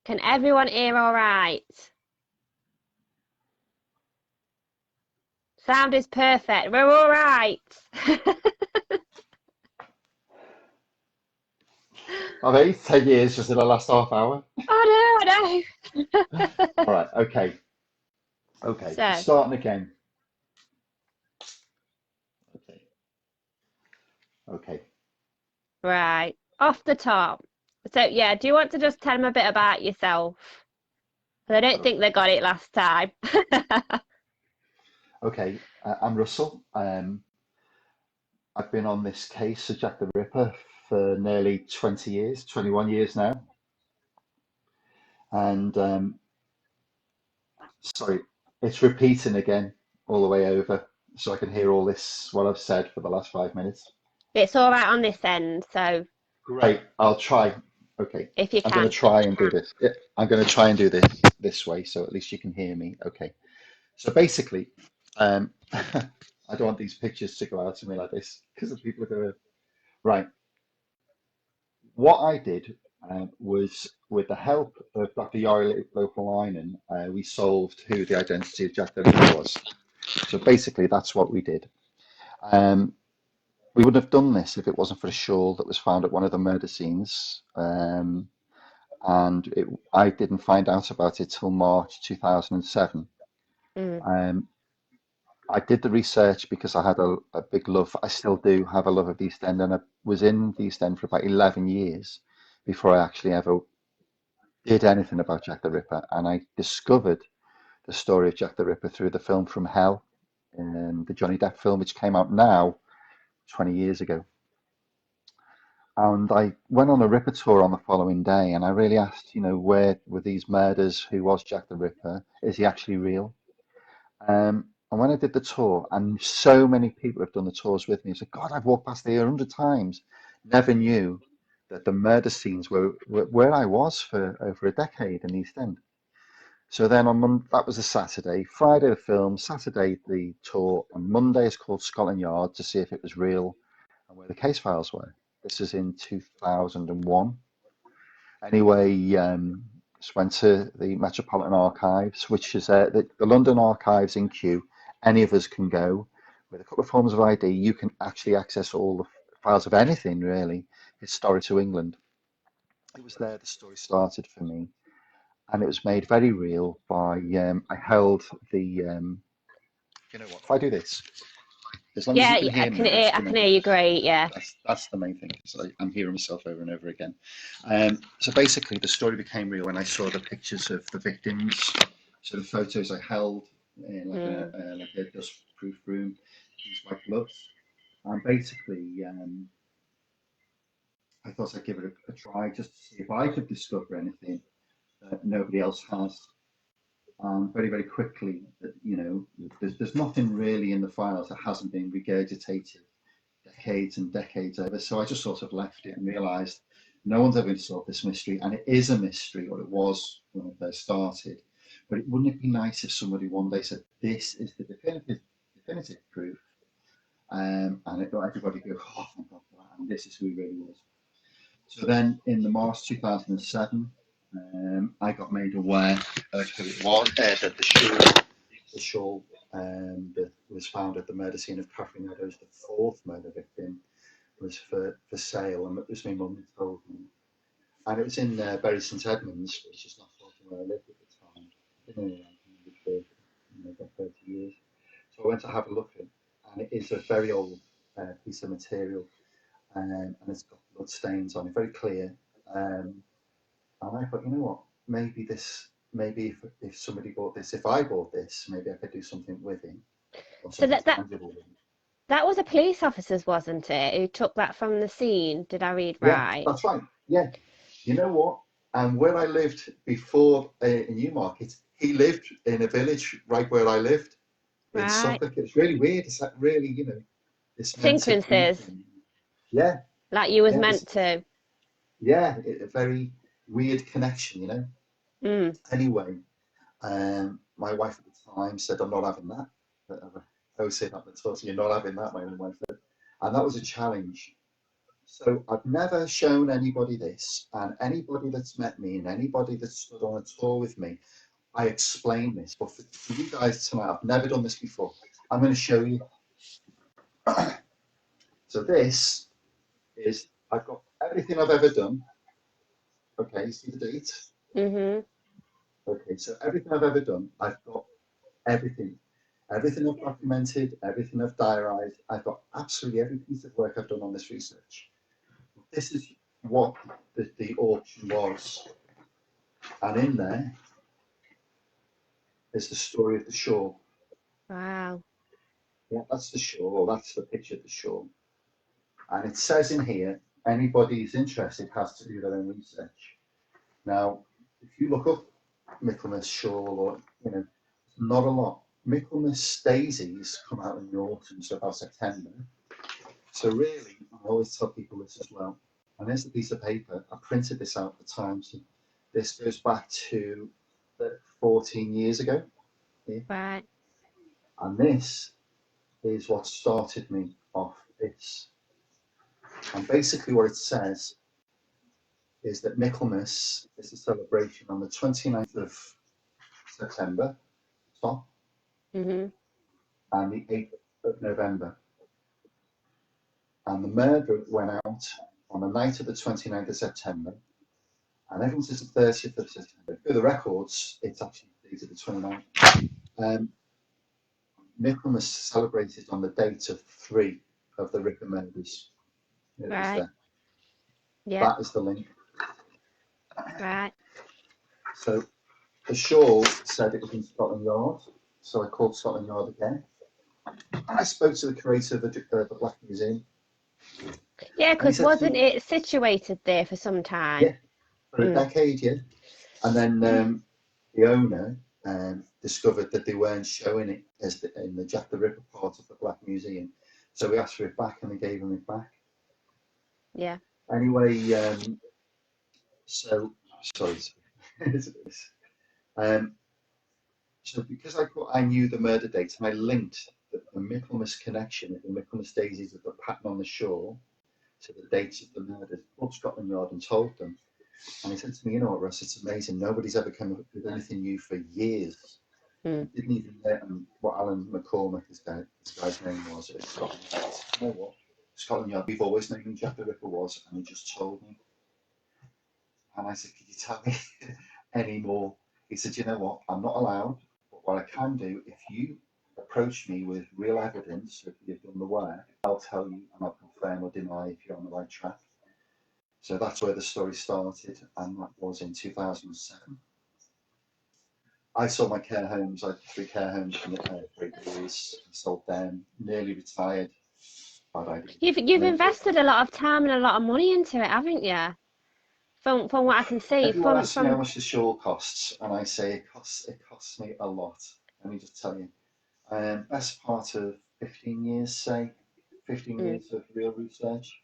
Can everyone hear all right? Sound is perfect. We're all right. I've 10 years just in the last half hour. Oh no, I know. All right, okay, okay. So, Starting again. Okay, okay. right, off the top. So, yeah, do you want to just tell them a bit about yourself? 'Cause I don't Oh, think they got it last time. okay, I'm Russell. I've been on this case of Jack the Ripper for nearly 20 years, 21 years now. And sorry, it's repeating again all the way over, so I can hear all this, what I've said for the last 5 minutes. It's all right on this end, so Great, I'll try. Okay, if you I'm going can. to try and do this. Yeah, I'm going to try and do this way, so at least you can hear me. Okay. So basically, I don't want these pictures to go out to me like this because the people are going to. Right. What I did was, with the help of Dr. Yari Lopalainen, we solved who the identity of Jack the Ripper was. So basically, that's what we did. Um, we wouldn't have done this if it wasn't for a shawl that was found at one of the murder scenes. I didn't find out about it till March 2007. Mm. Um, I did the research because I had a big love. I still do have a love of the East End, and I was in the East End for about 11 years before I actually ever did anything about Jack the Ripper. And I discovered the story of Jack the Ripper through the film From Hell, the Johnny Depp film, which came out now 20 years ago. And I went on a Ripper tour on the following day, and I really asked, where were these murders? Who was Jack the Ripper? Is he actually real? And when I did the tour, and so many people have done the tours with me, I said, God, I've walked past here 100 times, never knew that the murder scenes were where I was for over a decade in East End. So then that was a Saturday, Friday the film, Saturday the tour, and Monday is called Scotland Yard to see if it was real and where the case files were. This is in 2001. Anyway, just went to the Metropolitan Archives, which is the London Archives in Kew. Any of us can go with a couple of forms of ID. You can actually access all the files of anything really historic to England. It was there the story started for me, and it was made very real by. I held the. You know what? If I do this, as long as you Yeah, can I hear me can on the hear. I can instrument, hear you great. Yeah. that's the main thing. So I'm hearing myself over and over again. So basically, the story became real when I saw the pictures of the victims. So the photos I held in Mm. like a dust-proof room, these white gloves, and basically, I thought I'd give it a try just to see if I could discover anything that nobody else has. Very, very quickly, there's nothing really in the files that hasn't been regurgitated decades and decades over. So I just sort of left it and realised no one's ever going to solve this mystery, and it is a mystery, or it was when I first started. But it wouldn't it be nice if somebody one day said, "This is the definitive proof," and it got everybody go, "Oh, thank God for that!" And this is who he really was. So then, in the March 2007, I got made aware of who it was, that the shawl that was found at the murder scene of Catherine Eddowes, the fourth murder victim, was for sale, and it was my mum who told me. And it was in Bury St Edmunds, which is not far from where I lived at the time. Been in around for about 30 years. So I went to have a look at it, and it is a very old piece of material, and it's got blood stains on it, very clear. Um, and I thought, you know what, maybe if somebody bought this, if I bought this, maybe I could do something with it, or So something that tangible with it. that was a police officer's, wasn't it? Who took that from the scene? Did I read Yeah, right? that's right. Yeah. You know what? And where I lived before in Newmarket, he lived in a village right where I lived in Right. Suffolk. It's really weird. It's that really, this meant to be Synchronicities, thing. Yeah, like you was yeah, meant to. a very weird connection. Mm. Anyway, my wife at the time said, "I'm not having that." I always say that, but you're not having that, my own wife said. And that was a challenge. So I've never shown anybody this, and anybody that's met me and anybody that's stood on a tour with me, I explain this. But for you guys tonight, I've never done this before. I'm going to show you. So this is, I've got everything I've ever done. Okay, you see the date? Mhm. Okay, so everything I've ever done, I've got everything. Everything I've documented, everything I've diarised, I've got absolutely every piece of work I've done on this research. This is what the auction was. And in there is the story of the shawl. Wow. Yeah, that's the shawl, that's the picture of the shawl. And it says in here, anybody who's interested has to do their own research. Now, if you look up Michaelmas shawl, or, you know, not a lot. Michaelmas daisies come out in the autumn, so about September. So really, I always tell people this as well. And here's the piece of paper. I printed this out at the time. So this goes back to 14 years ago. Yeah. Right. And this is what started me off this. And basically what it says is that Michaelmas is a celebration on the 29th of September, top, Mhm. and the 8th of November. And the murder went out on the night of the 29th of September, and everyone says the 30th of September. For the records, it's actually dated the 29th. Michaelmas celebrated on the date of 3 of the Ripper murders. It is Right. there. Yeah. That is the link. Right. So the shawl said it was in Scotland Yard, so I called Scotland Yard again. And I spoke to the curator of the Black Museum, Yeah, and he because said to wasn't me, it situated there for some time? yeah, for a Mm. decade, yeah. And then the owner discovered that they weren't showing it as in the Jack the Ripper part of the Black Museum. So we asked for it back, and they gave him it back. Yeah. Anyway, so sorry. um, so because I knew the murder date, and I linked the Michaelmas connection of the Michaelmas daisies of the pattern on the shore to the dates of the murders, called Scotland Yard and told them. And he said to me, you know what, Russ, it's amazing. Nobody's ever come up with anything new for years. Mm. Didn't even let him what Alan McCormick, this guy's name was at Scotland Yard. I said, you know what? Scotland Yard, we've always known who Jack the Ripper was, and he just told me. And I said, could you tell me any more? He said, you know what? I'm not allowed, but what I can do, if you approach me with real evidence, if you've done the work, I'll tell you and I'll confirm or deny if you're on the right track. So that's where the story started, and that was in 2007. I sold my care homes. I had 3 care homes for 8 years. I sold them, nearly retired. Bad idea. You've And then invested a lot of time and a lot of money into it, haven't you? From what I can see, everyone from asks me how from much the shawl costs, and I say it costs me a lot. Let me just tell you. Best part of 15 years, say, 15 mm. years of real research.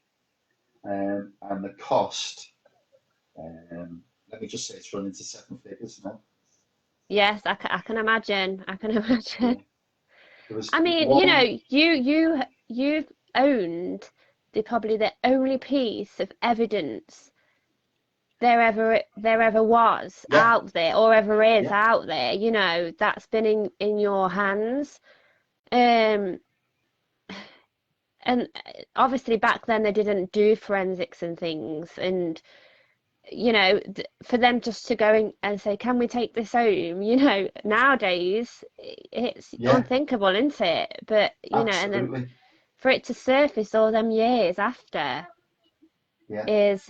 And the cost, let me just say it's run into 7 figures now. Yes, I can imagine. I can Yeah. imagine. There was I mean, one, you've owned probably the only piece of evidence there ever was yeah, out there or ever is yeah, out there, that's been in your hands. Um, and obviously back then they didn't do forensics and things, and for them just to go in and say, can we take this home? Nowadays it's yeah, unthinkable, isn't it? But and then absolutely. for it to surface all them years after Yeah. is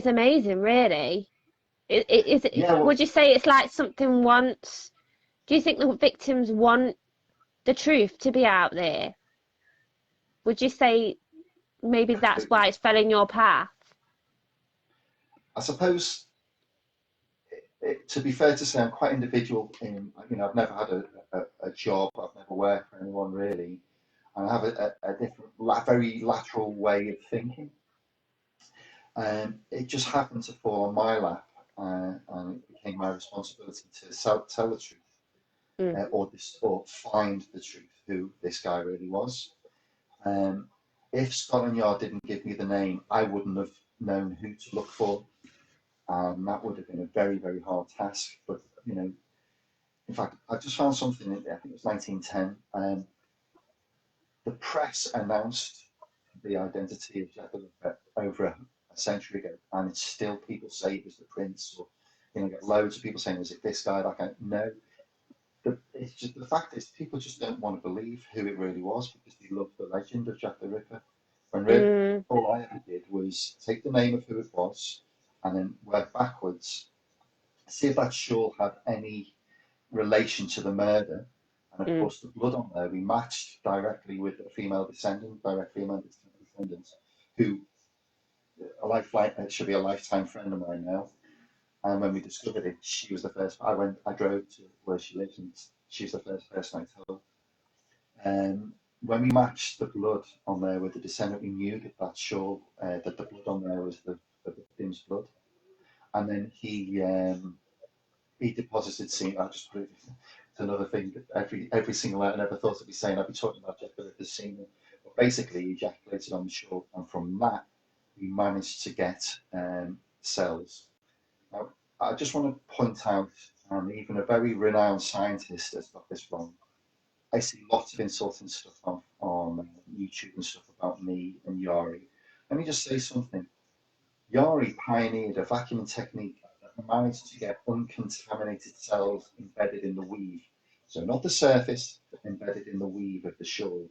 amazing, really. Yeah, well, Would you say it's like something once? Do you think the victims want the truth to be out there? Would you say maybe that's absolutely. why it's fell in your path? I suppose, to be fair to say, I'm quite individual in, I've never had a job, I've never worked for anyone really, and I have a different, very lateral way of thinking. It just happened to fall on my lap, and it became my responsibility to tell the truth, Mm. or find the truth, who this guy really was. Um, if Scotland Yard didn't give me the name, I wouldn't have known who to look for, and that would have been a very, very hard task. But in fact, I just found something. I think it was 1910. The press announced the identity of Jack the Ripper over a century ago, and it's still people say it was the prince, or get loads of people saying, "Was it this guy?" That guy? No, it's just the fact is people just don't want to believe who it really was because they love the legend of Jack the Ripper. When really Mm, all I ever did was take the name of who it was and then work backwards, see if that shawl had any relation to the murder. And of mm. course, the blood on there we matched directly with a female descendant, direct female descendant, who should be a lifetime friend of mine now. And when we discovered it, she was the first. I drove to where she lives, and she was the first person I told. When we matched the blood on there with the descendant, we knew that shawl, that the blood on there was the victim's blood. And then he deposited semen. I just put it, it's another thing that every single night I never thought I'd be saying. I'd be talking about Jack the Ripper's semen, but basically he ejaculated on the shawl, and from that we managed to get cells. Now, I just want to point out, even a very renowned scientist has got this wrong. I see lots of insulting stuff on YouTube and stuff about me and Yari. Let me just say something. Yari pioneered a vacuuming technique that managed to get uncontaminated cells embedded in the weave. So not the surface, but embedded in the weave of the shawl.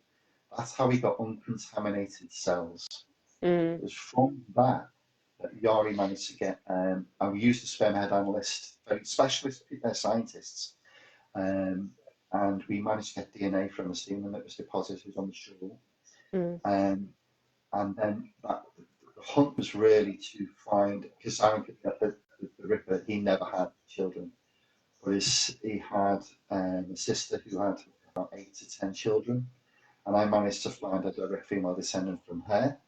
That's how he got uncontaminated cells. Mm. It was from that Yari managed to get, and we used the sperm head analyst, very specialist scientists, um, and we managed to get DNA from the semen that was deposited on the shawl. Mm. Um, and then the hunt was really to find, because Simon, the Ripper, he never had children, but he had a sister who had about 8 to 10 children, and I managed to find a direct female descendant from her.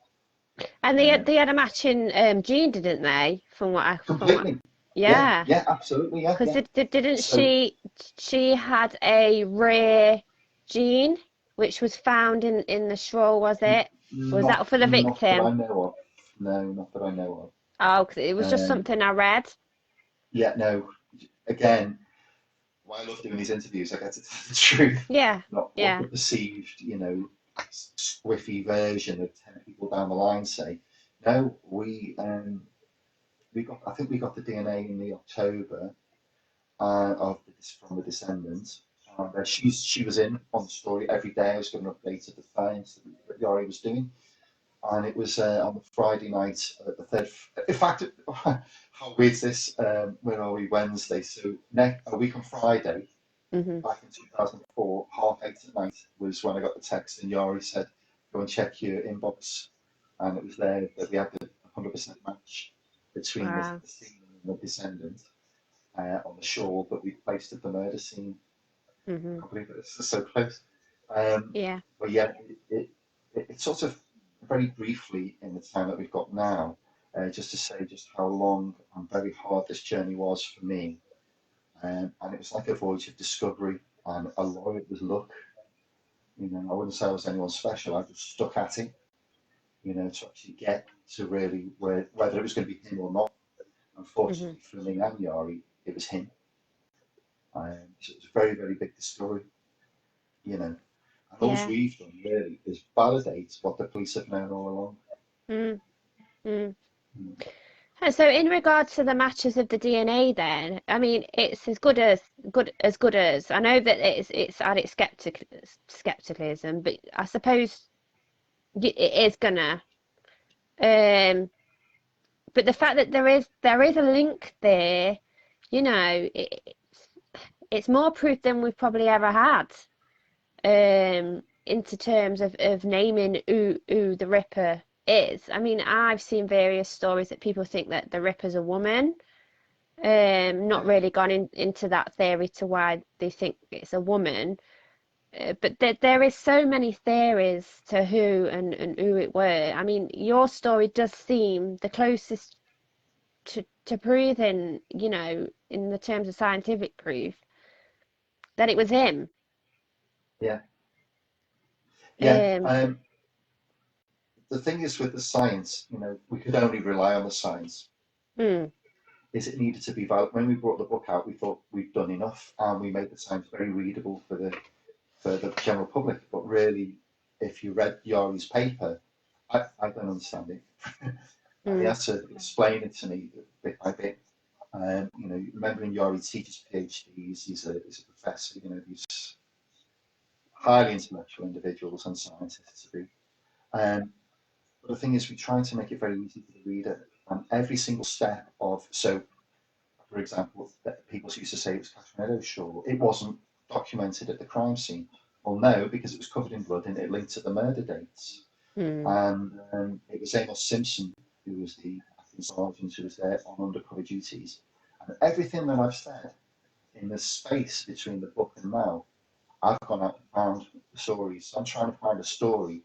And Uh, they had a matching gene, didn't they? From what, Completely, yeah, yeah. yeah, absolutely, yeah, Because yeah. didn't So she had a rare gene which was found in the straw, was it? Was not that for the not that I victim? know of. No, not that I know Oh, 'cause it of. was just something I read. Yeah, no. Again, why I love doing these interviews, I get to tell the truth, Yeah, not what yeah. the perceived, squiffy version of 10 people down the line say. No, I think we got the DNA in the October of from the descendants. And she was in on the story every day. I was giving updates of the science that Yari was doing, and it was on the Friday night, the third. In fact, how weird is this? Where are we? Wednesday. So a week on Friday, Hmm. back in 2004, 8:30 at night was when I got the text, and Yari said, "Go and check your inbox," and it was there that we had the 100% match between the Wow. scene and the descendant on the shore that we placed at the murder scene. I Hmm. can't believe it's so close. Um, Yeah. but yeah, it's sort of very briefly in the time that we've got now, just to say just how long and very hard this journey was for me. And it was like a voyage of discovery, and a lot of it was luck. I wouldn't say I was anyone special. I just stuck at it, to actually get to really whether it was going to be him or not. Hmm. Unfortunately for me and Yari, it was him. So it was a very, very big discovery, And all Yeah. we've done really is validate what the police have known all along. Mm. Mm. Mm. And so in regard to the matches of the DNA then, I mean, it's as good as I know that it's at its skepticism, but I suppose it is gonna. Um, but the fact that there is a link there, it's more proof than we've probably ever had. Into terms of naming who the Ripper is. I mean, I've seen various stories that people think that the Ripper's a woman. Not Yeah, really gone into that theory to why they think it's a woman. But there is so many theories to who and who it were. I mean, your story does seem the closest to proving, in the terms of scientific proof, that it was him. yeah, yeah. Um, the thing is with the science, we could only rely on the science. Mm. Is it needed to be valid? When we brought the book out, we thought we'd done enough, and we made the science very readable for the general public. But really, if you read Yari's paper, I don't understand it. And he Mm. had to explain it to me bit by bit. Remembering Yari teaches PhDs, he's a professor. These highly intellectual individuals and scientists to be. But the thing is, we try to make it very easy for the reader, and every single step of so. For example, that people used to say it was Catherine Eddowes' shawl. It wasn't documented at the crime scene. Well, no, because it was covered in blood and it linked to the murder dates. Mm. And it was Amos Simpson who was the sergeant who was there on undercover duties. And everything that I've said in the space between the book and now, I've gone out and found the stories. So I'm trying to find a story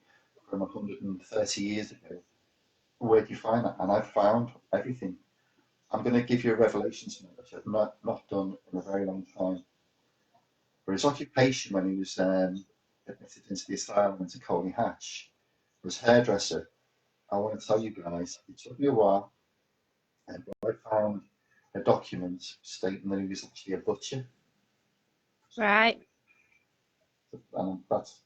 from 130 years ago. Where do you find that? And I've found everything. I'm going to give you a revelation tonight, which I've not done in a very long time. For his occupation when he was admitted into the asylum into Colney Hatch, was hairdresser. I want to tell you guys, it took me a while, but I found a document stating that he was actually a butcher. Right. And that's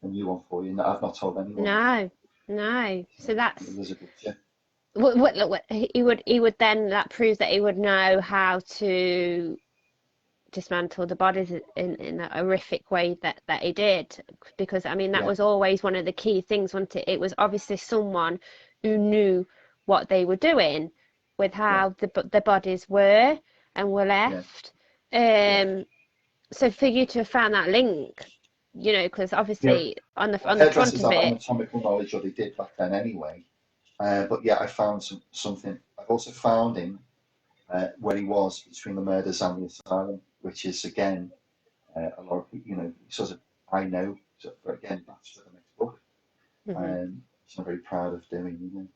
a new one for you. And I've not told anyone. No. No. So He that's was a butcher. what he would then that proves that he would know how to dismantle the bodies in a horrific way that he did, because I mean that Yeah, was always one of the key things, wasn't it? It was obviously someone who knew what they were doing with yeah, how the bodies were and were yeah, left. yeah. um so for you to have found that link, because Yeah. obviously on the Well, front hairdressers of have it. anatomical knowledge, or they did back then anyway. But yeah, I found something. I've also found him where he was between the murders and the asylum, which is again a lot of sort of I know. So, but again, that's for the next book, Mhm. which I'm very proud of doing.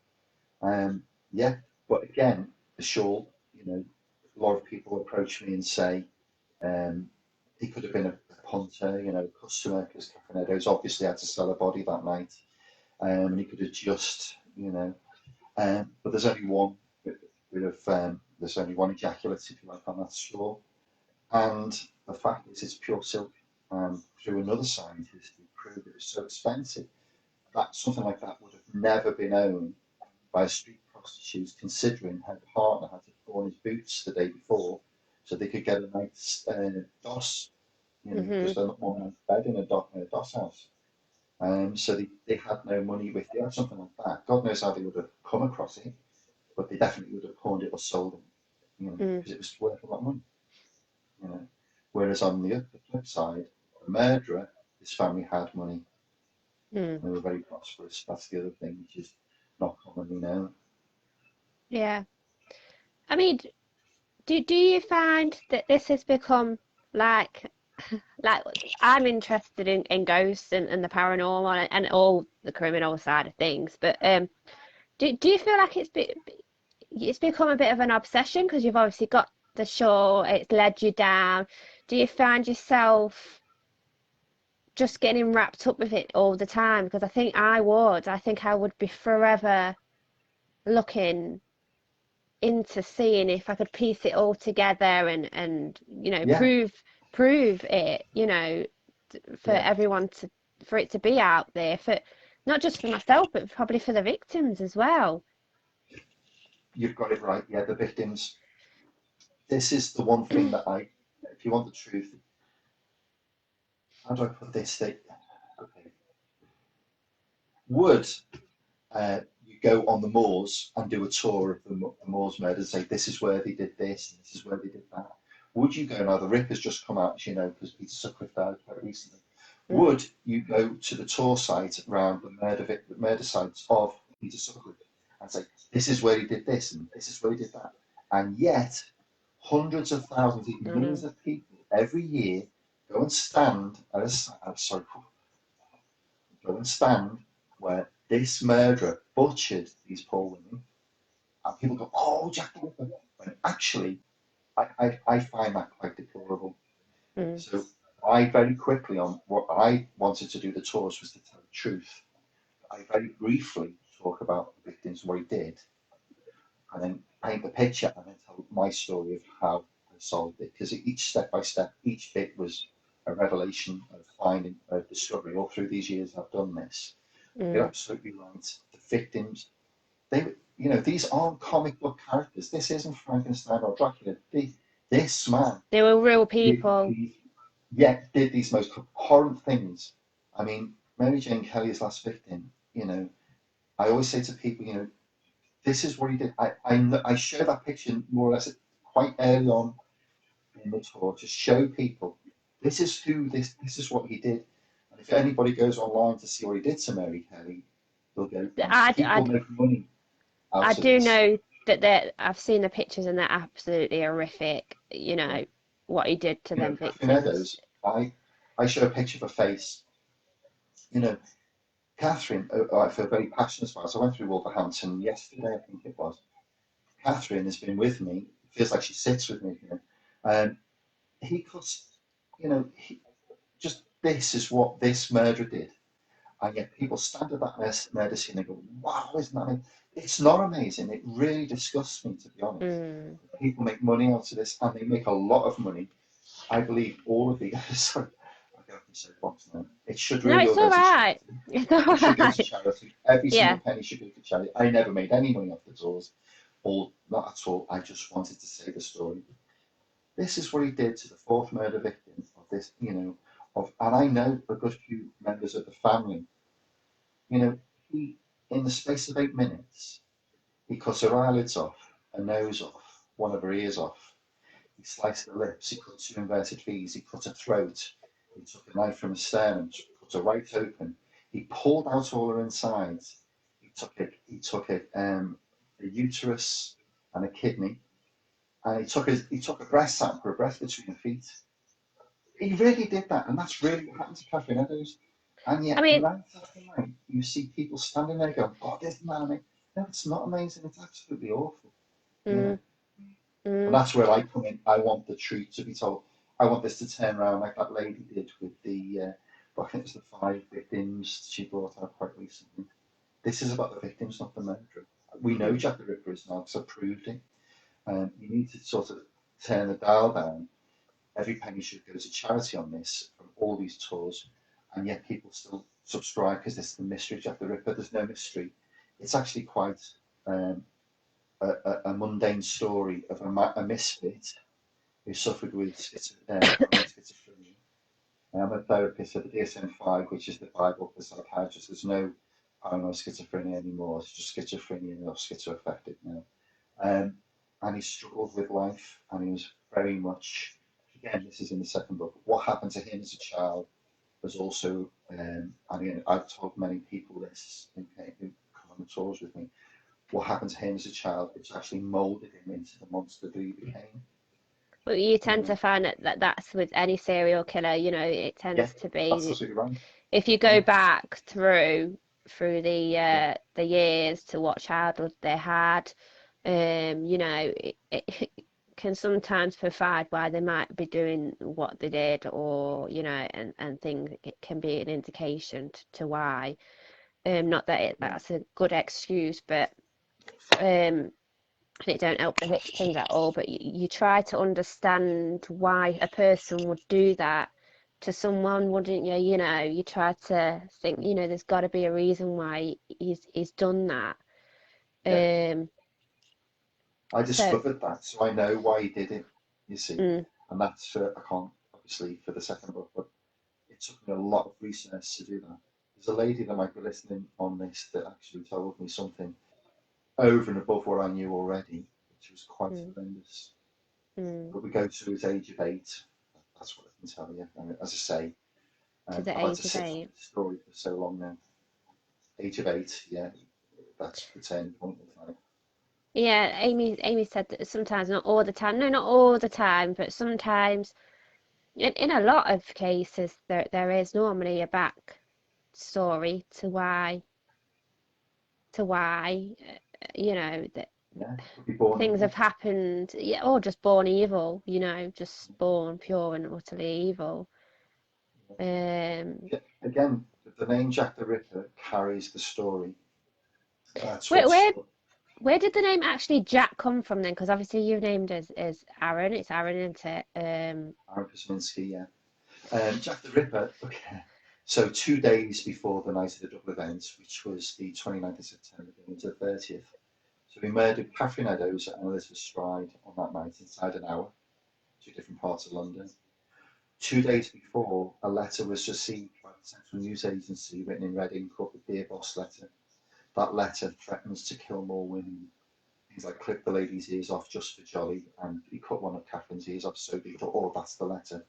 Yeah, but again, the shawl. A lot of people approach me and say um, he could have been a punter, a customer, because Catherine Eddowes obviously had to sell a body that night, and he could have just, but there's only one bit of there's only one ejaculate, if you like, on that shawl. And the fact is, it's pure silk. Through another scientist who proved it was so expensive that something like that would have never been owned by a street prostitute, considering her partner had to pawn his boots the day before so they could get a nice doss, Mhm. just a one night's bed in a doss house. So they had no money with it, or something like that. God knows how they would have come across it, but they definitely would have pawned it or sold it, Mm. because it was worth a lot of money. you know. Whereas on the flip side, the murderer, his family had money Mm. and they were very prosperous. That's the other thing, which is not commonly known. Yeah. I mean, do you find that this has become like like I'm interested in ghosts and the paranormal and all the criminal side of things, but do you feel like it's become a bit of an obsession because you've obviously got the show, it's led you down. Do you find yourself just getting wrapped up with it all the time? Because I think I would be forever looking into seeing if I could piece it all together and Yeah, prove it, for yeah, everyone to for it to be out there, for not just for myself but probably for the victims as well. you've got it right. Yeah, the victims. This is the one thing that if you want the truth, how do I put this? Okay, would you go on the moors and do a tour of the moors murder and say, this is where they did this and this is where they did that? Would you go, now the Rip has just come out, because Peter Sutcliffe died quite recently. Mm. Would you go to the tour site around the murder sites of Peter Sutcliffe and say, this is where he did this and this is where he did that? And yet, hundreds of thousands, even I millions know. of people every year go and stand at go and stand where this murderer butchered these poor women, and people go, "Oh, Jack the Ripper," when actually, I find that quite deplorable. Mm. So I very quickly, on what I wanted to do the tours, was to tell the truth. I very briefly talk about the victims, what he did, and then paint the picture and then tell my story of how I solved it. Because each step by step, each bit was a revelation of finding, of discovery. All through these years I've done this. You're Mm. absolutely right. The victims, they, these aren't comic book characters. This isn't Frankenstein or Dracula. This man They were real did people. these, yet did these most abhorrent things. I mean, Mary Jane Kelly's last victim. I always say to people, this is what he did. I share that picture more or less quite early on in the tour to show people this is what he did. And if anybody goes online to see what he did to Mary Kelly, they'll go, I, people I, make money I out of do this. know that I've seen the pictures and they're absolutely horrific, Yeah. what he did to them Catherine victims. Eddowes, I show a picture of her face. You know, Catherine, I feel very passionate about. So I went through Wolverhampton yesterday, I think it was. Catherine has been with me. It feels like she sits with me. He could, just this is what this murderer did. And yet people stand at that murder scene and go, wow, isn't that amazing? It's not amazing. It really disgusts me, to be honest. Mm. People make money out of this and they make a lot of money. I believe all of the, sorry, I go to say box now. It should No, really all it's go all to right. charity. It's all It should go to right. charity. Every single Yeah. penny should go to charity. I never made any money off the tours, or not at all. I just wanted to say the story. This is what he did to the fourth murder victim of this, and I know a good few members of the family. You know, he, in the space of 8 minutes, he cut her eyelids off, her nose off, one of her ears off. He sliced her lips, he cut two inverted V's, he cut her throat, he took a knife from her sternum, cut her right open. He pulled out all her insides. A uterus and a kidney, and he took a breast out, put a breast between her feet. He really did that, and that's really what happened to Catherine Eddowes. And I yet, mean, night after night, you see people standing there going, "Oh, isn't that amazing?" No, it's not amazing. It's absolutely awful. You know, mm, and mm. that's where I come in. I want the truth to be told. I want this to turn around like that lady did with I think it was the 5 victims she brought out quite recently. This is about the victims, not the murderer. We know Mm. Jack the Ripper is now, because I proved it. You need to sort of turn the dial down. Every penny should go to charity on this from all these tours, and yet people still subscribe because this is the mystery of Jack the Ripper. There's no mystery. It's actually quite um, a mundane story of a misfit who suffered with paranoid schizophrenia. I'm a therapist at the DSM-5, which is the Bible for psychiatrists. There's no paranoid schizophrenia anymore. It's just schizophrenia or schizoaffective now. Um, and he struggled with life, and he was very much, again, this is in the second book, what happened to him as a child was also, and again, I've told many people this who come on the tours with me, what happened to him as a child, which actually moulded him into the monster that he became. But you You tend know? to find that's with any serial killer, it Yeah, tends to that's be absolutely right. if you Yeah, go back through yeah, the years to what childhood they had, it can sometimes provide why they might be doing what they did, or and things. It can be an indication to why. Not that yeah, that's a good excuse, but um, it don't help the victims at all. But you try to understand why a person would do that to someone, wouldn't you? You try to think, there's got to be a reason why he's done that. yeah. Um, I so, discovered that, so I know why he did it, you see. mm, And that's for, I can't, obviously, for the second book, but it took me a lot of research to do that. There's a lady that might be listening on this that actually told me something over and above what I knew already, which was quite mm, horrendous. mm, But we go to his age of 8. That's what I can tell you. And as I say, to the I've had to age of sit on 8. this story for so long now. Age of 8, yeah, that's the turning point of life. Yeah, Amy said that sometimes, not all the time. No, not all the time, but sometimes, in a lot of cases, there is normally a back story to why that Yeah, could be born things have evil. happened, yeah, or just born evil, just born pure and utterly evil. Um, Again, the name Jack the Ripper carries the story. That's Where what's where where did the name actually Jack come from then? Because obviously you've named as Aaron. It's Aaron, isn't it? Aaron Kosminski, yeah. Jack the Ripper, okay. So 2 days before the night of the double event, which was the 29th of September going into the 30th, so he murdered Catherine Eddowes and Elizabeth Stride on that night inside an hour, two different parts of London. 2 days before, a letter was received by the Central News Agency written in red ink called the Dear Boss letter. That letter threatens to kill more women. Things like clip the lady's ears off just for jolly, and he cut one of Catherine's ears off so they thought, oh, that's the letter.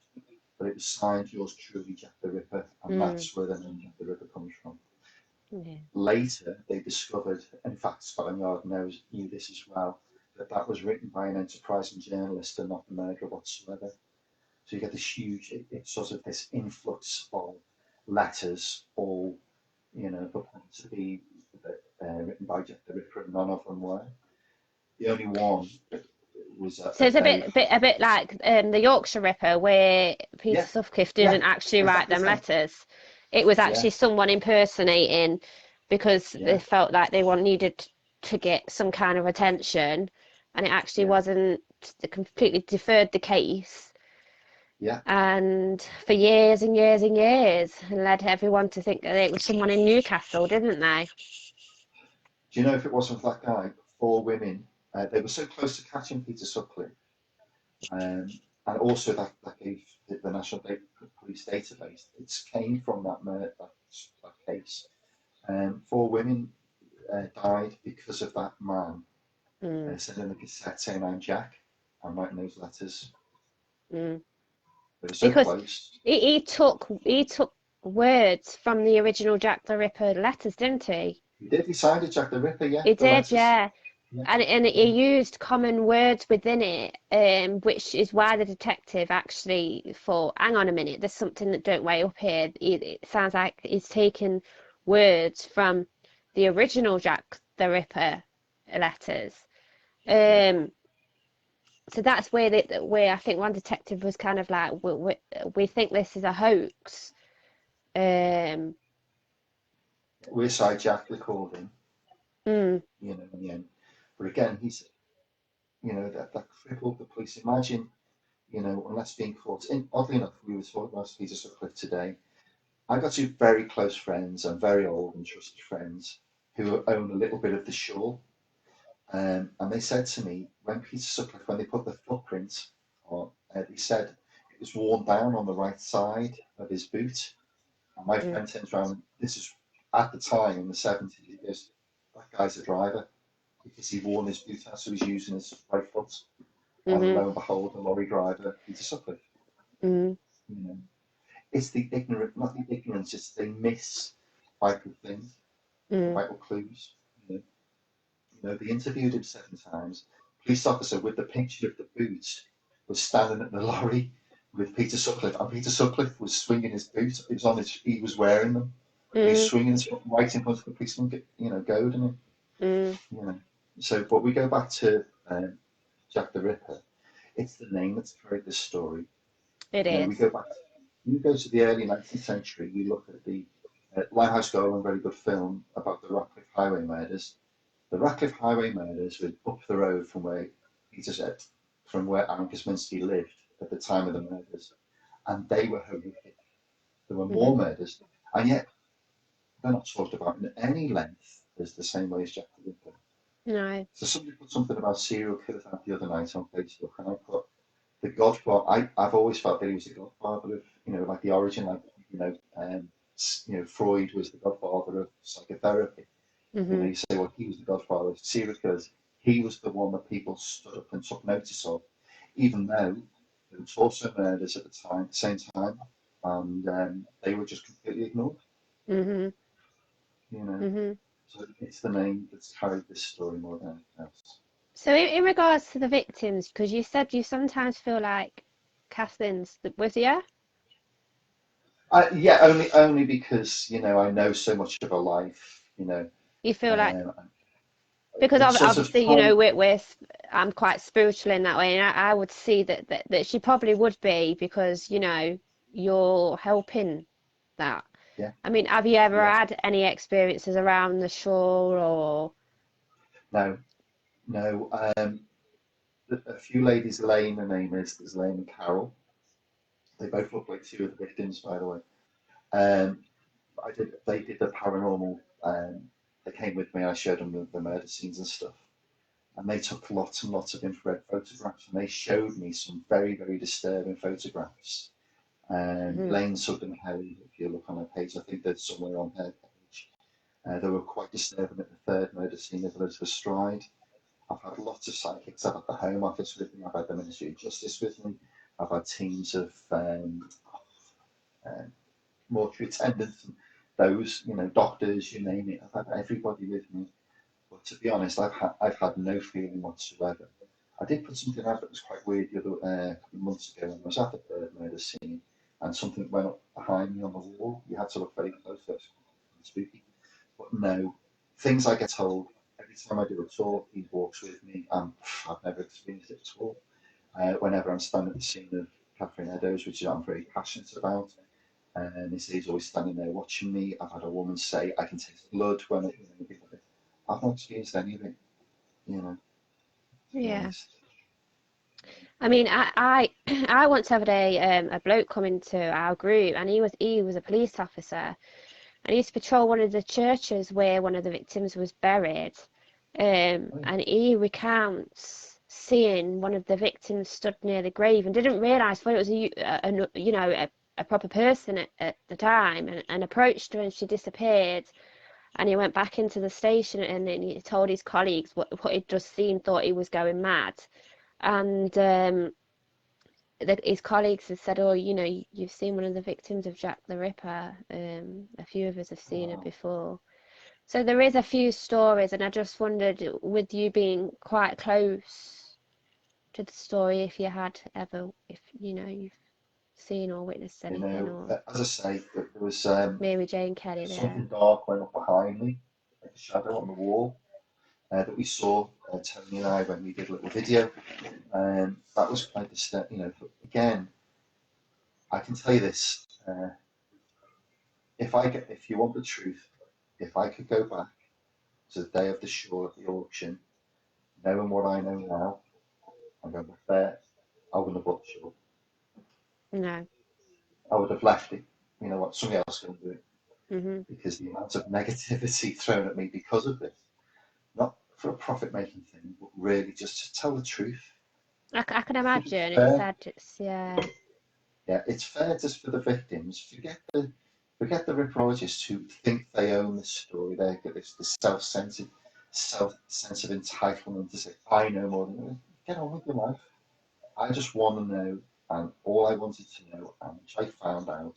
But it was signed yours truly, Jack the Ripper, and mm, that's where the name Jack the Ripper comes from. yeah. Later, they discovered, in fact, Scotland Yard knew this as well, that that was written by an enterprising journalist and not a murderer whatsoever. So you get this huge, it's sort of this influx of letters, all, purport to be written by Jack the Ripper, and none of them were. The only one that was So a it's a very, bit like the Yorkshire Ripper, where Peter yeah, Sutcliffe yeah, didn't actually write exactly them the same. letters. It was Yeah, actually someone impersonating because they yeah, felt like needed to get some kind of attention, and it actually yeah, wasn't. They completely deferred the case, yeah. and for years and years and years, and led everyone to think that it was someone in Newcastle, didn't they? Do you know if it wasn't for that guy, four women, they were so close to catching Peter Sutcliffe, and also that gave the National Police database. It came from that case. Four women died because of that man Mm, sending a cassette saying, I'm Jack. I'm writing those letters. mm. They were so Because close. he took words from the original Jack the Ripper letters, didn't he? He did. He signed it, Jack the Ripper, yeah, He the did, letters. yeah. Yeah, And he yeah, used common words within it, which is why the detective actually thought, hang on a minute, there's something that don't weigh up here. It sounds like he's taken words from the original Jack the Ripper letters. yeah. Um, so that's where I think one detective was kind of like, we think this is a hoax. Um, We're side Jack, they called him, mm, in the end. But again, that crippled the police. Imagine, unless being caught. And oddly enough, we were talking about Peter Sutcliffe today. I got two very close friends and very old and trusted friends who own a little bit of the shawl. And they said to me, when Peter Sutcliffe, when they put the footprint on, they said it was worn down on the right side of his boot. And my mm, friend turns around, this is at the time in the 70s, he goes, that guy's a driver because he worn his boot out, so he's using his right foot. And mm-hmm, lo and behold, the lorry driver, Peter Sutcliffe. mm, You know, it's the ignorant, not the ignorance, it's they miss vital things, mm, vital clues. You know, they interviewed him 7 times. Police officer with the picture of the boot was standing at the lorry with Peter Sutcliffe, and Peter Sutcliffe was swinging his boot. It was on his, he was wearing them. He was mm, swinging his foot right in front of the policeman, goading him. mm. You know. So, but we go back to Jack the Ripper. It's the name that's carried this story. It We is. go back. You go to the early 19th century. You look at the Limehouse Golan, very good film about the Ratcliffe Highway murders. The Ratcliffe Highway murders were up the road from where Peter said, from where Aaron Kosminski lived at the time of the murders, and they were horrific. There were Hmm. more murders, and yet they're not talked about in any length as the same way as Jack the Ripper. No. So somebody put something about serial killers out the other night on Facebook, and I put the Godfather. I've always felt that he was the Godfather of, like the origin, like Freud was the Godfather of psychotherapy. Hmm. You say, well, he was the Godfather of serial killers. He was the one that people stood up and took notice of, even though there was also murders at the same time, and they were just completely ignored. Hmm. You know, Hmm. so it's the name that's carried this story more than anything else. So in regards to the victims, because you said you sometimes feel like Catherine's with you, Yeah, only because I know so much of her life. you feel like Um, because it's sort of obviously time. I'm quite spiritual in that way, and I would see that she probably would be because you're helping that. yeah, I mean, have you ever yeah. had any experiences around the shore or? No, no. A few ladies, Elaine, her name is Elaine and Carol. They both look like two of the victims, by the way. Um, They did the paranormal. They came with me. I showed them the murder scenes and stuff, and they took lots and lots of infrared photographs, and they showed me some very, very disturbing photographs. Mhm. Elaine Sugden Hay, if you look on her page, I think they're somewhere on her page. They were quite disturbing at the third murder scene of Elizabeth Stride. I've had lots of psychics. I've had the Home Office with me. I've had the Ministry of Justice with me. I've had teams of um, mortuary attendants and those, doctors, you name it. I've had everybody with me. But to be honest, I've had no feeling whatsoever. I did put something out that was quite weird the other couple of months ago when I was at the third murder scene, and something went up behind me on the wall. You had to look very close. That's spooky. But no, things I get told every time I do a talk, he walks with me, and I've never experienced it at all. Whenever I'm standing at the scene of Catherine Eddowes, which I'm very passionate about, and he's always standing there watching me. I've had a woman say, I can taste blood when I've not experienced any of it, to be Yeah. honest. I mean, I once had a bloke come into our group, and he was a police officer, and he used to patrol one of the churches where one of the victims was buried. Oh, And he recounts seeing one of the victims stood near the grave and didn't realise, thought it was a proper person at the time, and approached her, and she disappeared. And he went back into the station, and then he told his colleagues what he'd just seen, thought he was going mad. And his colleagues had said, "Oh, you've seen one of the victims of Jack the Ripper. A few of us have seen her wow. before." So there is a few stories, and I just wondered, with you being quite close to the story, if you had ever, if you've seen or witnessed anything, or As I say, there was Mary Jane Kelly there. something dark went up behind me, like a shadow on the wall, that we saw, Tony and I, when we did a little video. That was quite disturbing. Again, I can tell you this. If you want the truth, if I could go back to the day of the show at the auction, knowing what I know now, I'm going back there, I wouldn't have bought the show. No. I would have left it. You know what? Somebody else can do it, Mhm. because the amount of negativity thrown at me because of this, not for a profit making thing, but really just to tell the truth. I can I think it's imagine. It's fair. sad. Yeah. Yeah, it's fair just for the victims. Forget the ripologists who think they own the story. They get this self-centered sense of entitlement to say, I know more than you. Get on with your life. I just want to know, and all I wanted to know, and which I found out,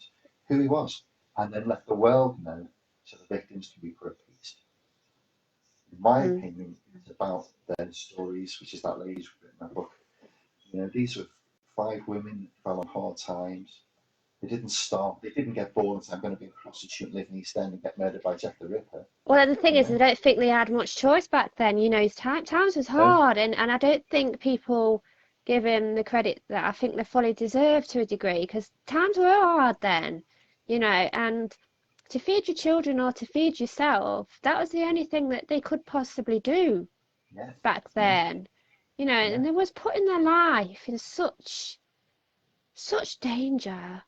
who he was, and then let the world know, so the victims can be put at peace. In my Mm. opinion, it's about their stories, which is that lady's written a book. These were five women that fell on hard times. They didn't start. They didn't get born and say, I'm going to be a prostitute, live in East End, and get murdered by Jack the Ripper. Well, the thing You is, I know, don't think they had much choice back then. Times was no, hard, and I don't think people give him the credit that I think they fully deserve to a degree, because times were hard then, and to feed your children or to feed yourself, that was the only thing that they could possibly do yeah, back yeah, then, yeah, and they was putting their life in such danger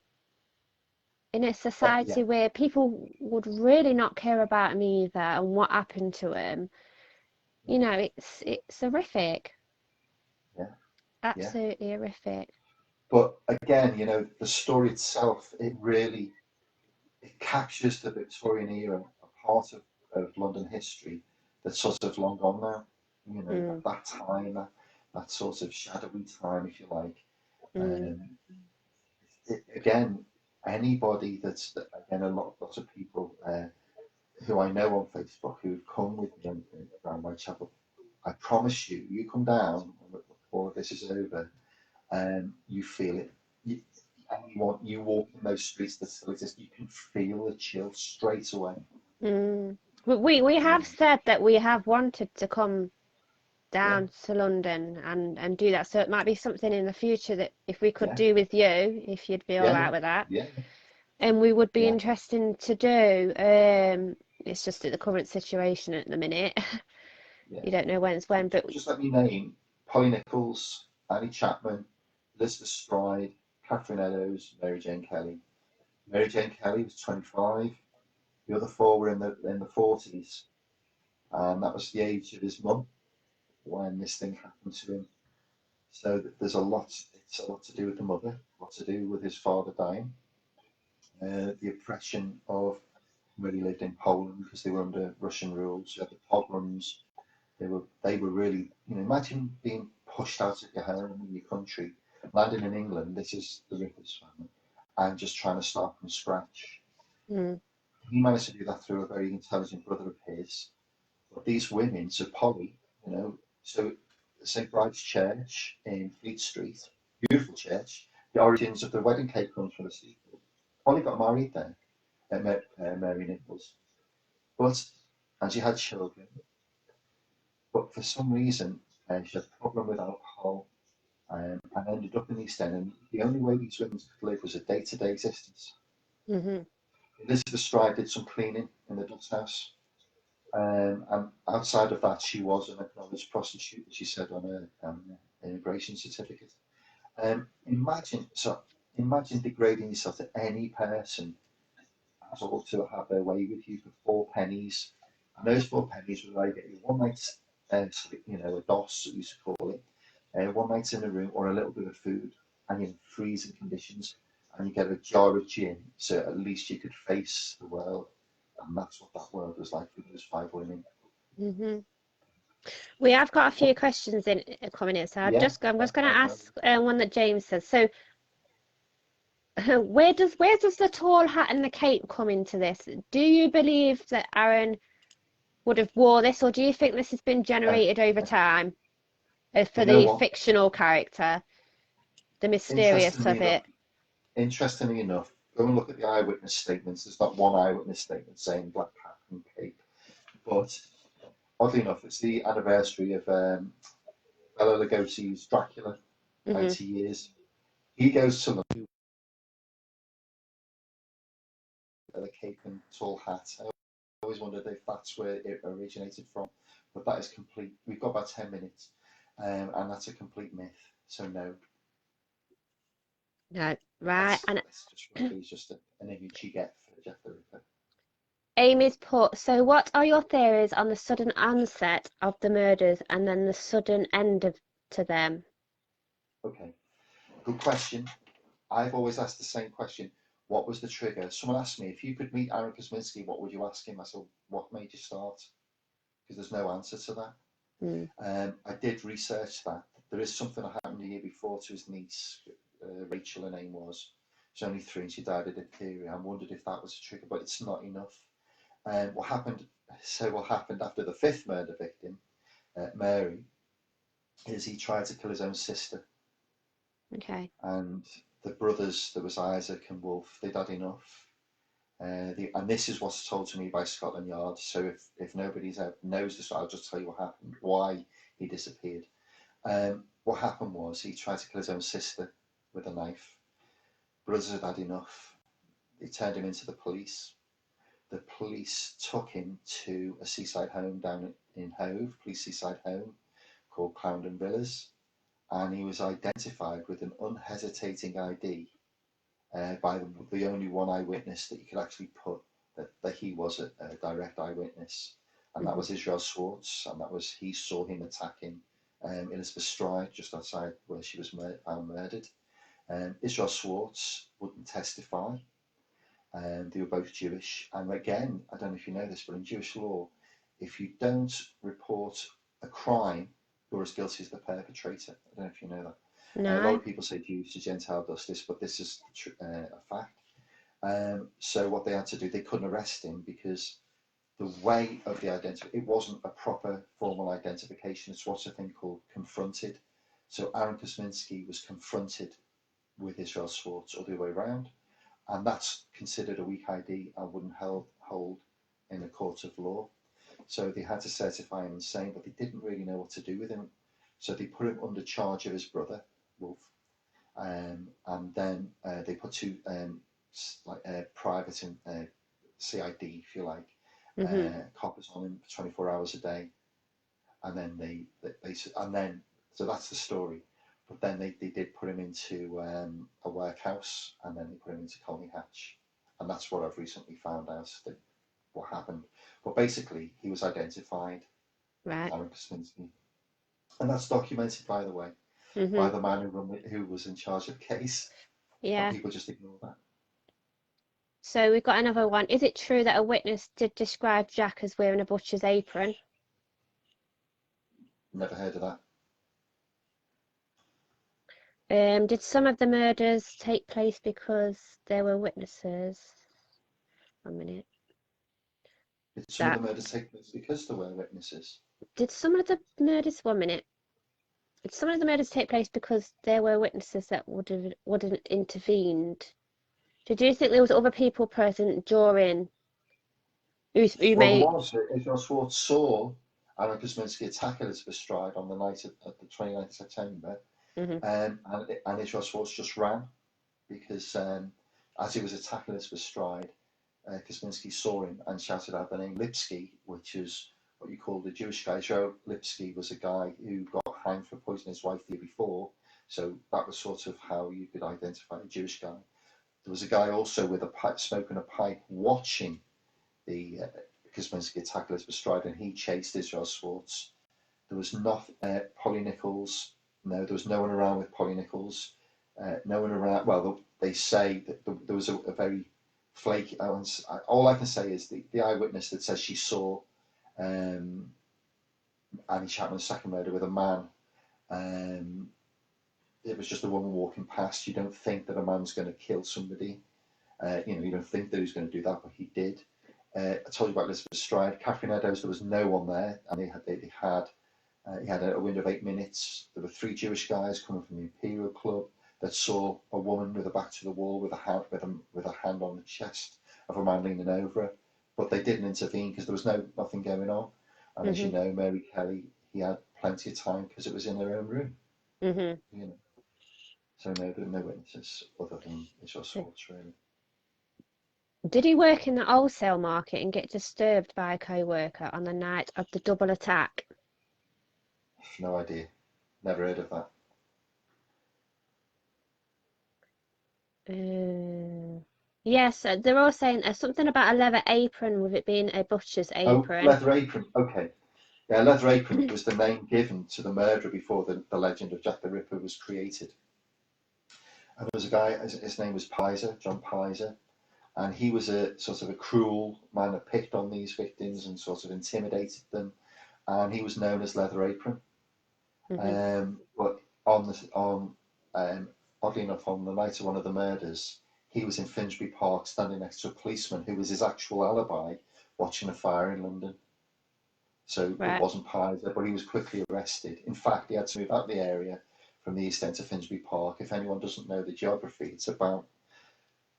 in a yeah, society where people would really not care about him either and what happened to him. yeah, It's horrific, yeah, yeah. absolutely horrific. But again, the story itself, it captures the Victorian era, a part of London history that's sort of long gone now. Mm, That time, that sort of shadowy time, if you like. mm, Um, again, anybody again, lots of people who I know on Facebook who've come with me around my chapel. I promise you, you come down when all of this is over, and you feel it. You, and you walk in those streets that still exist, you can feel the chill straight away. mm. We have Um, said that we have wanted to come yeah, down to London and do that. So it might be something in the future that if we could yeah, do with you, if you'd be all yeah, right with that. yeah, and we would be Yeah, interesting to do. It's just at the current situation at the minute. yeah. You don't know when it's when, but Just let me name Polly Nichols, Annie Chapman, Elizabeth Stride, Catherine Eddowes, Mary Jane Kelly. Mary Jane Kelly was 25. The other four were in the 40s, and that was the age of his mum when this thing happened to him. So there's a lot. It's a lot to do with the mother, a lot to do with his father dying, the oppression of where he lived in Poland because they were under Russian rules. You had the pogroms. They were really, imagine being pushed out of your home and your country, landing in England. This is the Rippers family, and just trying to start from scratch. mm, He managed to do that through a very intelligent brother of his. But these women, so Polly, so St. Bride's Church in Fleet Street, beautiful church. The origins of the wedding cake comes from the steeple. Polly got married there at Mary Nichols, but and she had children. But for some reason, she had a problem with alcohol and ended up in East End. And the only way these women could live was a day-to-day existence. hmm Elizabeth Stride did some cleaning in the Dutch house. And outside of that, she was an acknowledged prostitute, as she said on her immigration certificate. Imagine degrading yourself to any person at all to have their way with you for 4 pennies. And those 4 pennies were like get you one night's sleep, a DOS, we used to call it, one night in a room or a little bit of food, and in freezing conditions, and you get a jar of gin, so at least you could face the world. And that's what that world was like for those 5 women. hmm We have got a few questions in coming in, so Yeah, I'm yeah, just going to fine. No. ask one that James says. So, where does the tall hat and the cape come into this? Do you believe that Aaron would have wore this, or do you think this has been Uh, generated over time for you know the what? fictional character, the mysterious Interestingly of enough, it? interestingly enough, go and look at the eyewitness statements. There's not one eyewitness statement saying black hat and cape, but oddly enough, it's the anniversary of Bela Lugosi's Dracula, hmm 90 years. He goes to look at the cape and tall hat. I always wondered if that's where it originated from, but that is complete. We've got about 10 minutes, and that's a complete myth. So no, No, right. that's And that's just really just an image you get for Jeff the Ripper. Amy's put, so what are your theories on the sudden onset of the murders and then the sudden end to them? Okay, good question. I've always asked the same question. What was the trigger? Someone asked me, if you could meet Aaron Kosminski, what would you ask him? I said, what made you start? Because there's no answer to that. Mm, I did research that. There is something that happened the year before to his niece, Rachel, her name was. She's only 3 and she died of diphtheria. I wondered if that was a trigger, but it's not enough. What happened? So what happened after the fifth murder victim, Mary, is he tried to kill his own sister, okay. and the brothers, there was Isaac and Wolf, they'd had enough. And this is what's told to me by Scotland Yard. So if nobody knows this, I'll just tell you what happened, why he disappeared. What happened was he tried to kill his own sister with a knife. Brothers had had enough. They turned him into the police. The police took him to a seaside home down in Hove, police seaside home called Clarendon Villas, and he was identified with an unhesitating ID by the only one eyewitness that you could actually put that he was a direct eyewitness, and that hmm was Israel Swartz, and that was he saw him attacking Elizabeth Stride just outside where she was found murdered. Israel Swartz wouldn't testify, and they were both Jewish. And again, I don't know if you know this, but in Jewish law, if you don't report a crime, you're as guilty as the perpetrator. I don't know if you know that. A lot No. of people say Jews to Gentile justice, but this is a fact. So what they had to do, they couldn't arrest him because the way of the identity, it wasn't a proper formal identification. It's what's a thing called confronted. So Aaron Kosminski was confronted with Israel Swartz or the other way around, and that's considered a weak ID and wouldn't hold in a court of law. So they had to certify him insane, but they didn't really know what to do with him. So they put him under charge of his brother, Wolf, and then they put like private and CID, if you like, Hmm. coppers on him for 24 hours a day, and then and then so that's the story. But then they did put him into a workhouse, and then they put him into Colney Hatch, and that's what I've recently found out that what happened. But basically, he was identified, Right. Aaron Kosminski, and that's documented, by the way, Hmm. by the man who was in charge of the case, and Yeah. people just ignore that. So we've got another one. Is it true that a witness did describe Jack as wearing a butcher's apron? Never heard of that. Did some of the murders take place because there were witnesses? 1 minute. Did some of the That murders take place because there were witnesses? did some of the murders 1 minute. Did some of the murders take place because there were witnesses that wouldn't intervened? Did you think there was other people present during who Well, there may was. Israel Schwartz saw Aaron Kosminski attack Elizabeth Stride on the night of the 29th of September, hmm and Israel Schwartz just ran because as he was attacking Elizabeth Stride, Kosminski saw him and shouted out the name Lipsky, which is what you call the Jewish guy. Joe Lipsky was a guy who got hanged for poisoning his wife the year before, so that was sort of how you could identify a Jewish guy. There was a guy also with a pipe, smoking a pipe, watching the Kosminski attack Elizabeth Stride, and he chased Israel Schwartz. There was not Polly Nichols. No, there was no one around with Polly Nichols. No one around. Well, they say that there was a very flaky. All I can say is the eyewitness that says she saw um, Annie Chapman's second murder with a man. Um, it was just a woman walking past. You don't think that a man's going to kill somebody. You don't think that he's going to do that, but he did. I told you about Elizabeth Stride. Catherine Eddowes, there was no one there, and he had a window of 8 minutes. There were three Jewish guys coming from the Imperial Club that saw a woman with her back to the wall with a hand on the chest of a man leaning over her, but they didn't intervene because there was nothing going on. And as hmm you know, Mary Kelly, he had plenty of time because it was in her own room. hmm You know, so no, there were no witnesses other than Israel Swartz, really. Did he work in the wholesale market and get disturbed by a co-worker on the night of the double attack? No idea. Never heard of that. Yes, they're all saying something about a leather apron with it being a butcher's Oh, apron. Leather Apron. Okay. Yeah, Leather Apron was the name given to the murderer before the legend of Jack the Ripper was created. And there was a guy, his name was Pizer, John Pizer, and he was a sort of a cruel man that picked on these victims and sort of intimidated them. And he was known as Leather Apron. hmm But on oddly enough, on the night of one of the murders, he was in Finsbury Park standing next to a policeman who was his actual alibi watching a fire in London. So it Right. wasn't Pizer, but he was quickly arrested. In fact, he had to move out the area from the East End to Finsbury Park. If anyone doesn't know the geography, it's about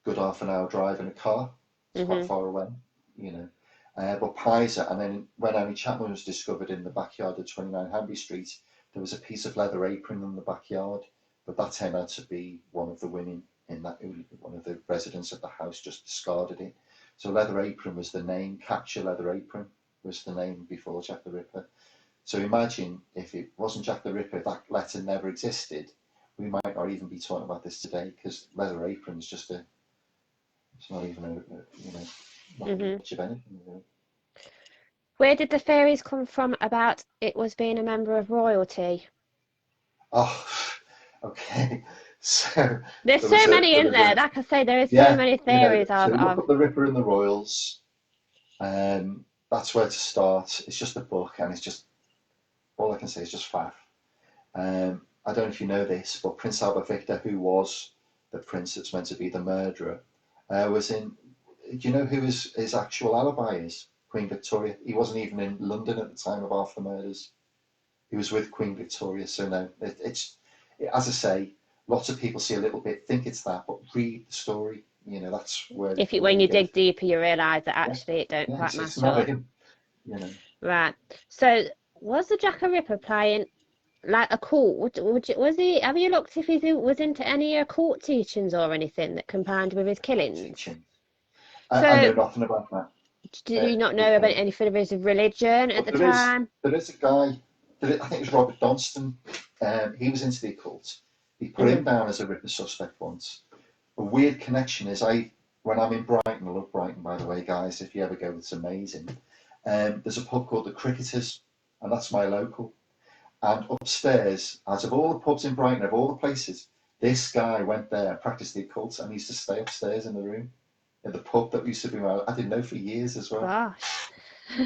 a good half an hour drive in a car. It's quite hmm far away, you know. But Pizer, and then when Annie Chapman was discovered in the backyard of 29 Hanby Street, there was a piece of leather apron in the backyard, but that turned out to be one of the women in that, one of the residents of the house just discarded it. So Leather Apron was the name, Capture Leather Apron was the name before Jack the Ripper. So imagine if it wasn't Jack the Ripper, that letter never existed, we might not even be talking about this today because Leather Apron is just it's not even not hmm much of anything really. Where did the theories come from about it was being a member of royalty? Oh, okay. So There's there was so a many there in was there. a Like I say, there is so yeah, many theories so look of up the Ripper and the Royals. That's where to start. It's just a book, and it's just all I can say is just faff. I don't know if you know this, but Prince Albert Victor, who was the prince that's meant to be the murderer, was in. Do you know who his actual alibi is? Queen Victoria. He wasn't even in London at the time of half the murders. He was with Queen Victoria. So no, as I say, lots of people see a little bit, think it's that, but read the story. That's where if the you, when money you goes. dig deeper, you realise that Yeah, actually it don't yeah, quite it's match not up. him. You know, Right. So was the Jack the Ripper playing? like occult? Was he? Have you looked if he was into any occult teachings or anything that combined with his Court killings? teaching. I So, know nothing about that. did you not know about Okay, anything of his religion at but the time? there is a guy. I think it was Robert Donston. He was into the occult. He put Hmm. him down as a witness suspect once. A weird connection is when I'm in Brighton, I love Brighton by the way, guys. If you ever go, it's amazing. There's a pub called the Cricketers, and that's my local. And upstairs, out of all the pubs in Brighton, of all the places, this guy went there and practiced the occult, and he used to stay upstairs in the room in the pub that used to be my. I didn't know for years as well. Gosh,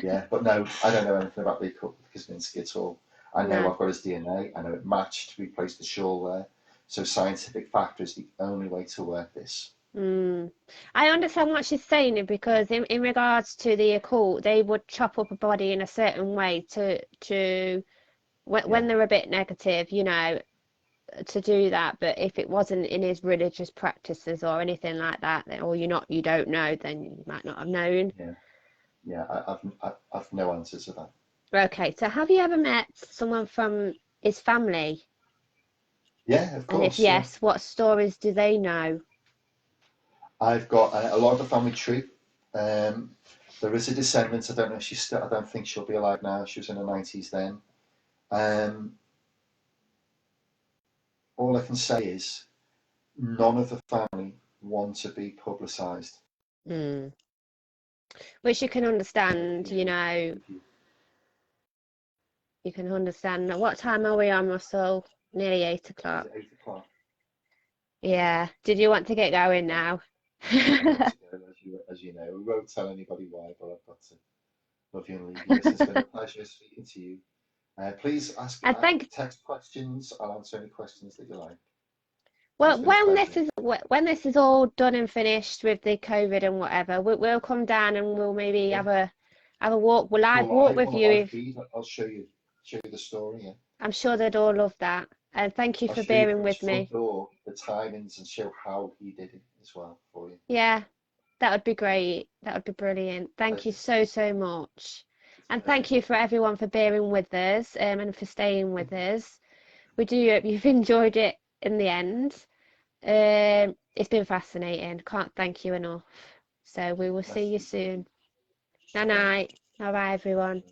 Yeah, but no, I don't know anything about the occult because Kaczynski at all. I know no. I've got his DNA. I know it matched. We placed the shawl there. So scientific factor is the only way to work this. Mm. I understand what she's saying because in regards to the occult, they would chop up a body in a certain way to when Yeah, they're a bit negative, to do that. But if it wasn't in his religious practices or anything like that, then, or you don't know, then you might not have known. yeah, yeah. I've no answer to that. Okay, so have you ever met someone from his family? Yeah, of And if course. Yeah, yes, what stories do they know? I've got a lot of the family tree. Um, there is a descendant. I don't know if she's still. I don't think she'll be alive now. She was in the 90s then. Um, all I can say is none of the family want to be publicised. Hmm. Which you can They're understand, really with you. you can understand. What time are we on, Russell? Nearly 8 o'clock. Is it 8 o'clock? Yeah. Did you want to get going Yeah, now? I've got to go, as you know. We won't tell anybody why, but I've got to love you and leave you. Listen, it's been a pleasure speaking to you. Please ask, I think text questions. I'll answer any questions that you like. So it's well, been a pleasure. when this is all done and finished with the COVID and whatever, we'll come down and we'll maybe Yeah, have a walk, a go live walk live with on a you. live If feed. I'll show you the story. Yeah, I'm sure they'd all love that. And thank you I'll for show you bearing from his with front me. door the timings and show how he did it as well for you. Yeah, that would be great. That would be brilliant. Thank you Pleasure. so, so much. It's a And pleasure. thank you for everyone for bearing with us, and for staying with us. We do hope you've enjoyed it in the end. It's been fascinating. Can't thank you enough. So we will see Nice to you meet you. soon. Night Bye bye. night. Bye bye, everyone.